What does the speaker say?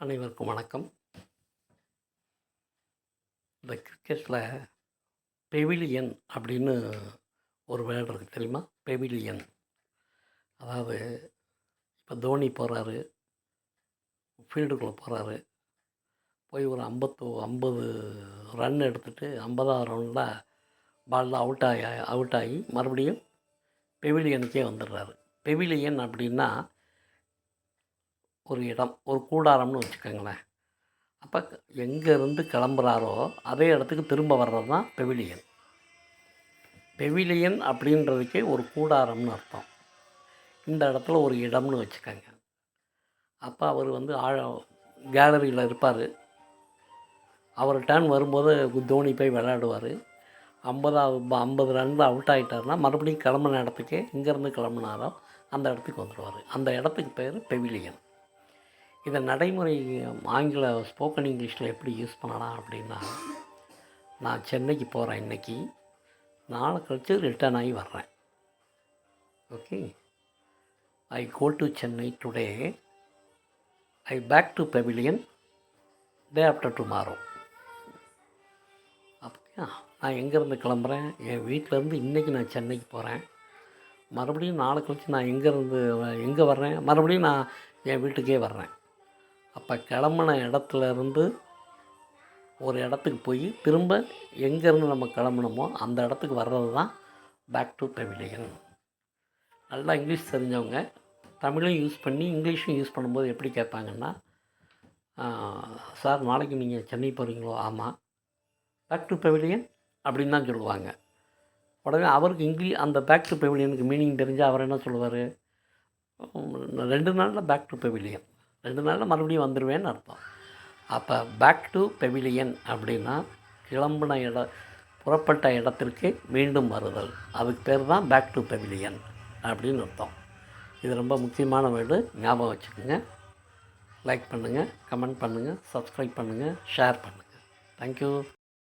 அனைவருக்கும் வணக்கம். இந்த கிரிக்கெட்டில் பெவிலியன் அப்படின்னு ஒரு விளையாட்டு இருக்குது தெரியுமா? பெவிலியன். அதாவது இப்போ தோனி போகிறாரு, ஃபீல்டுக்குள்ளே போகிறாரு, போய் ஒரு 50 ரன் எடுத்துகிட்டு 50ஆவது ரவுண்டில் பாலில் அவுட் ஆகி மறுபடியும் பெவிலியனுக்கே வந்துடுறாரு. பெவிலியன் அப்படின்னா ஒரு இடம், ஒரு கூடாரம்னு வச்சுக்கோங்களேன். அப்போ எங்கேருந்து கிளம்புறாரோ அதே இடத்துக்கு திரும்ப வர்றது தான் பெவிலியன். பெவிலியன் அப்படின்றதுக்கே ஒரு கூடாரம்னு அர்த்தம். இந்த இடத்துல ஒரு இடம்னு வச்சுக்கோங்க. அப்போ அவர் வந்து கேலரியில் இருப்பார். அவர் டர்ன் வரும்போது தோனி போய் விளையாடுவார். 50 ரனில் அவுட் ஆகிட்டார்னா மறுபடியும் கிளம்புன இடத்துக்கே எங்கேருந்து கிளம்புனாரோ அந்த இடத்துக்கு வந்துடுவார். அந்த இடத்துக்கு பேர் பெவிலியன். இதை நடைமுறை ஆங்கில ஸ்போக்கன் இங்கிலீஷில் எப்படி யூஸ் பண்ணலாம் அப்படின்னா, நான் சென்னைக்கு போகிறேன் இன்றைக்கி, நாளை கழித்து ரிட்டர்ன் ஆகி வர்றேன். Okay, I go to Chennai today, I back to pavilion day after tomorrow. அப்படியா, நான் எங்கேருந்து கிளம்புறேன், என் வீட்டிலேருந்து இன்றைக்கி நான் சென்னைக்கு போகிறேன். மறுபடியும் நாளை கழித்து நான் எங்கே வர்றேன், மறுபடியும் நான் என் வீட்டுக்கே வர்றேன். அப்போ கிளம்புன இடத்துலேருந்து ஒரு இடத்துக்கு போய் திரும்ப எங்கேருந்து நம்ம கிளம்புனோமோ அந்த இடத்துக்கு வர்றது தான் பேக் டு பெவிலியன். நல்லா இங்கிலீஷ் தெரிஞ்சவங்க தமிழும் யூஸ் பண்ணி இங்கிலீஷும் யூஸ் பண்ணும்போது எப்படி கேட்பாங்கன்னா, சார் நாளைக்கு நீங்கள் சென்னை போகிறீங்களோ? ஆமாம். பேக் டு பெவிலியன் அப்படின்னு தான் சொல்லுவாங்க. உடனே அவருக்கு அந்த பேக் டு பெவிலியனுக்கு மீனிங் தெரிஞ்சால் அவர் என்ன சொல்லுவார், 2 நாளில் பேக் டு பெவிலியன், 2 நாளில் மறுபடியும் வந்துடுவேன்னு அர்த்தம். அப்போ பேக் டு பெவிலியன் அப்படின்னா புறப்பட்ட இடத்திற்கு மீண்டும் வருதல். அதுக்கு பேர் தான் பேக் டு பெவிலியன் அப்படின்னு அர்த்தம். இது ரொம்ப முக்கியமான வேர்டு, ஞாபகம் வச்சுக்கோங்க. லைக் பண்ணுங்கள், கமெண்ட் பண்ணுங்கள், சப்ஸ்கிரைப் பண்ணுங்கள், ஷேர் பண்ணுங்கள். தேங்க்யூ.